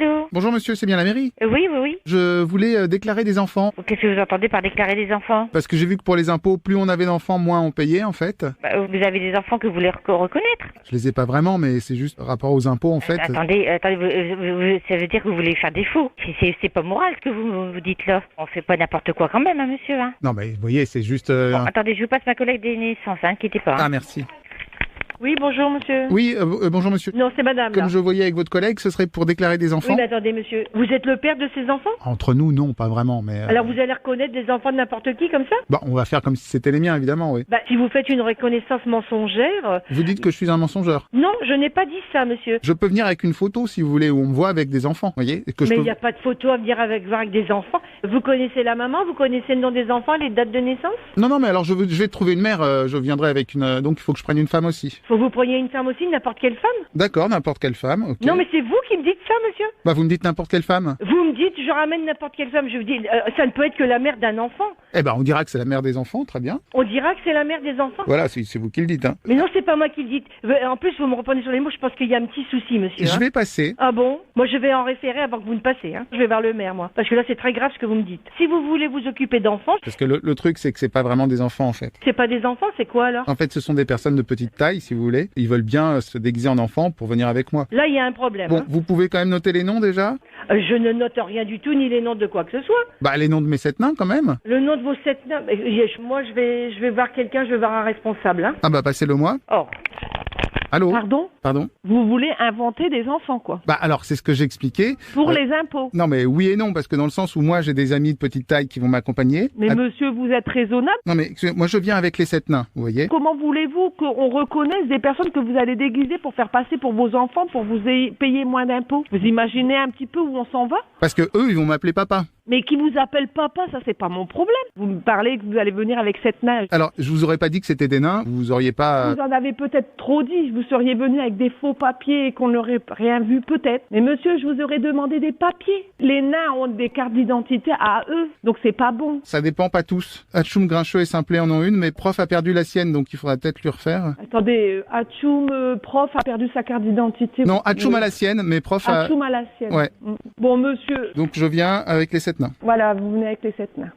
Allô? Bonjour monsieur, c'est bien la mairie? Oui, oui, oui. Je voulais déclarer des enfants. Qu'est-ce que vous entendez par déclarer des enfants? Parce que j'ai vu que pour les impôts, plus on avait d'enfants, moins on payait en fait. Vous avez des enfants que vous voulez reconnaître? Je les ai pas vraiment, mais c'est juste par rapport aux impôts en fait. Attendez, ça veut dire que vous voulez faire des faux. C'est pas moral ce que vous dites là. On fait pas n'importe quoi quand même, hein, monsieur. Hein. Non mais vous voyez, c'est juste... Bon, attendez, je vous passe ma collègue des naissances, hein, inquiétez pas. Hein. Ah merci. Oui, bonjour monsieur. Oui, bonjour monsieur. Non, c'est madame. Comme là. je voyais avec votre collègue, ce serait pour déclarer des enfants? Oui, mais attendez monsieur. Vous êtes le père de ces enfants? Entre nous, non, pas vraiment, mais... Alors vous allez reconnaître des enfants de n'importe qui comme ça? Bon, on va faire comme si c'était les miens, évidemment, oui. Si vous faites une reconnaissance mensongère... Vous dites que je suis un mensongeur. Non, je n'ai pas dit ça monsieur. Je peux venir avec une photo, si vous voulez, où on me voit avec des enfants, vous voyez? Et que je Mais peux... il n'y a pas de photo à venir voir avec des enfants. Vous connaissez la maman? Vous connaissez le nom des enfants, les dates de naissance? Non, mais alors je vais trouver une mère, je viendrai avec une... Donc il faut que je prenne une femme aussi. Faut que vous preniez une femme aussi, n'importe quelle femme? D'accord, n'importe quelle femme, ok. Non mais c'est vous qui me dites ça monsieur. Bah vous me dites n'importe quelle femme? Vous me dites je ramène n'importe quelle femme, je vous dis ça ne peut être que la mère d'un enfant. Eh ben on dira que c'est la mère des enfants, très bien. On dira que c'est la mère des enfants. Voilà, c'est vous qui le dites, hein. Mais non, c'est pas moi qui le dis. En plus, vous me reprenez sur les mots, je pense qu'il y a un petit souci, monsieur. Je hein. vais passer. Ah bon? Moi, je vais en référer avant que vous ne passiez. Hein. Je vais voir le maire, moi. Parce que là, c'est très grave ce que vous me dites. Si vous voulez vous occuper d'enfants, Parce que le truc, c'est que c'est pas vraiment des enfants, en fait. c'est pas des enfants, c'est quoi alors? En fait, ce sont des personnes de petite taille, si vous voulez. Ils veulent bien se déguiser en enfants pour venir avec moi. Là, il y a un problème. Bon, hein. vous pouvez quand même noter les noms, déjà? Je ne note rien du tout, ni les noms de quoi que ce soit. Bah, les noms de mes 7 nains, quand même. Le nom de vos 7 nains. Moi, je vais voir quelqu'un, je vais voir un responsable. Hein. Ah bah, passez-le-moi. Oh, Allô? Pardon? Vous voulez inventer des enfants, quoi. Bah, alors, c'est ce que j'expliquais. Pour les impôts. Non, mais oui et non, parce que dans le sens où moi, j'ai des amis de petite taille qui vont m'accompagner. Mais monsieur, vous êtes raisonnable. Non, mais moi, je viens avec les 7 nains, vous voyez? Comment voulez-vous qu'on reconnaisse des personnes que vous allez déguiser pour faire passer pour vos enfants, pour vous payer moins d'impôts? Vous imaginez un petit peu où on s'en va? Parce que eux, ils vont m'appeler papa. Mais qui vous appelle papa, ça c'est pas mon problème. Vous me parlez que vous allez venir avec 7 nains. Alors, je vous aurais pas dit que c'était des nains, vous auriez pas... Vous en avez peut-être trop dit, vous seriez venu avec des faux papiers et qu'on n'aurait rien vu peut-être. Mais monsieur, je vous aurais demandé des papiers. Les nains ont des cartes d'identité à eux, donc c'est pas bon. Ça dépend pas tous. Atchoum, Grincheux et Simplet en ont une, mais Prof a perdu la sienne, donc il faudra peut-être lui refaire. Attendez, Atchoum, prof a perdu sa carte d'identité. Non, Atchoum a la sienne, mais Prof a... Atchoum a la sienne. Ouais. Bon monsieur, Donc je viens avec les 7 nains. voilà, vous venez avec les 7 nains.